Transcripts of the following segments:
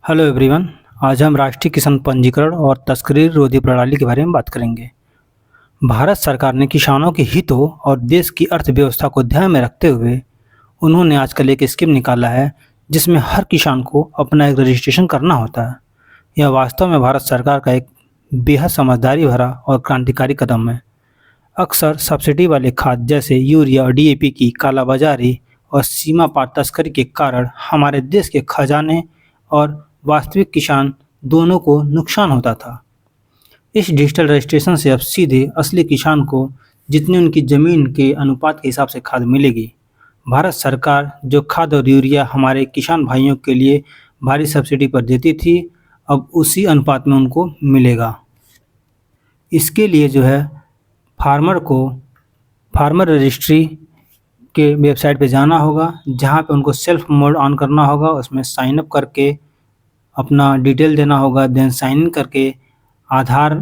Hello everyone. आज हम राष्ट्रीय किसान पंजीकरण और तस्करी रोधी प्रणाली के बारे में बात करेंगे। भारत सरकार ने किसानों के हितों और देश की अर्थव्यवस्था को ध्यान में रखते हुए उन्होंने आजकल एक स्कीम निकाला है जिसमें हर किसान को अपना एक रजिस्ट्रेशन करना होता है। यह वास्तव में भारत सरकार का एक बेहद समझदारी भरा और क्रांतिकारी कदम है। अक्सर सब्सिडी वाले खाद जैसे यूरिया और डीएपी की कालाबाजारी और सीमा पार तस्करी के कारण हमारे देश के खजाने और वास्तविक किसान दोनों को नुकसान होता था। इस डिजिटल रजिस्ट्रेशन से अब सीधे असली किसान को जितनी उनकी ज़मीन के अनुपात के हिसाब से खाद मिलेगी। भारत सरकार जो खाद और यूरिया हमारे किसान भाइयों के लिए भारी सब्सिडी पर देती थी, अब उसी अनुपात में उनको मिलेगा। इसके लिए जो है फार्मर को फार्मर रजिस्ट्री के वेबसाइट पे जाना होगा, जहाँ पे उनको सेल्फ मोड ऑन करना होगा। उसमें साइन अप करके अपना डिटेल देना होगा, देन साइन इन करके आधार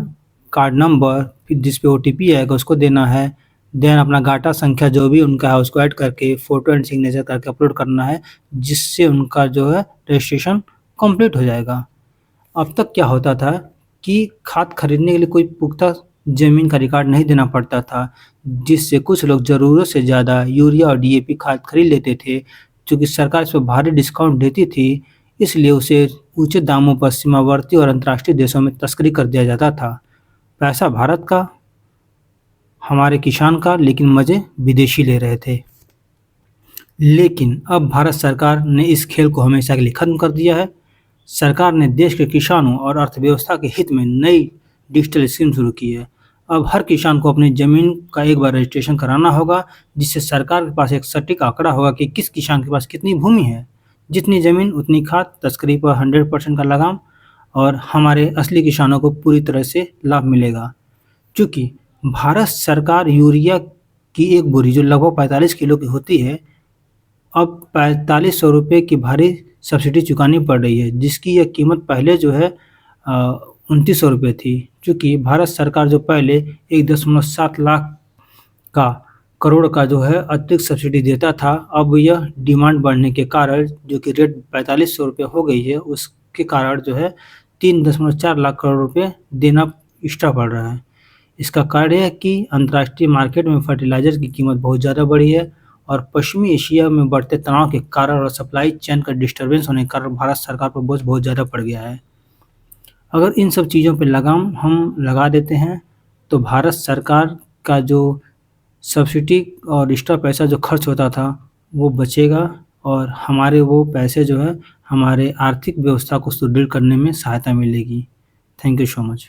कार्ड नंबर, फिर जिस पे ओटीपी आएगा उसको देना है, देन अपना गाटा संख्या जो भी उनका है उसको ऐड करके फ़ोटो एंड सिग्नेचर करके अपलोड करना है, जिससे उनका जो है रजिस्ट्रेशन कंप्लीट हो जाएगा। अब तक क्या होता था कि खाद खरीदने के लिए कोई पुख्ता ज़मीन का रिकॉर्ड नहीं देना पड़ता था, जिससे कुछ लोग ज़रूरत से ज़्यादा यूरिया और डीएपी खाद खरीद लेते थे। चूँकि सरकार इस पे भारी डिस्काउंट देती थी, इसलिए उसे ऊँचे दामों पर सीमावर्ती और अंतर्राष्ट्रीय देशों में तस्करी कर दिया जाता था। पैसा भारत का, हमारे किसान का, लेकिन मज़े विदेशी ले रहे थे। लेकिन अब भारत सरकार ने इस खेल को हमेशा के लिए खत्म कर दिया है। सरकार ने देश के किसानों और अर्थव्यवस्था के हित में नई डिजिटल स्कीम शुरू की है। अब हर किसान को अपनी ज़मीन का एक बार रजिस्ट्रेशन कराना होगा, जिससे सरकार के पास एक सटीक आंकड़ा होगा कि किस किसान के पास कितनी भूमि है। जितनी ज़मीन उतनी खाद, तस्करी पर 100% का लगाम, और हमारे असली किसानों को पूरी तरह से लाभ मिलेगा। चूँकि भारत सरकार यूरिया की एक बोरी जो लगभग 45 किलो की होती है, अब 4500 रुपये की भारी सब्सिडी चुकानी पड़ रही है, जिसकी यह कीमत पहले जो है 2900 रुपये थी। चूँकि भारत सरकार जो पहले 1.7 लाख का करोड़ का जो है अतिरिक्त सब्सिडी देता था, अब यह डिमांड बढ़ने के कारण जो कि रेट 4500 रुपये हो गई है, उसके कारण जो है 3.4 लाख करोड़ रुपये देना एक्स्ट्रा पड़ रहा है। इसका कारण यह है कि अंतर्राष्ट्रीय मार्केट में फर्टिलाइज़र की कीमत बहुत ज़्यादा बढ़ी है, और पश्चिमी एशिया में बढ़ते तनाव के कारण और सप्लाई चेन का डिस्टर्बेंस होने के कारण भारत सरकार पर बोझ बहुत ज़्यादा पड़ गया है। अगर इन सब चीज़ों पे लगाम हम लगा देते हैं, तो भारत सरकार का जो सब्सिडी और एक्स्ट्रा पैसा जो खर्च होता था वो बचेगा, और हमारे वो पैसे जो है हमारे आर्थिक व्यवस्था को सुदृढ़ करने में सहायता मिलेगी। Thank you so much.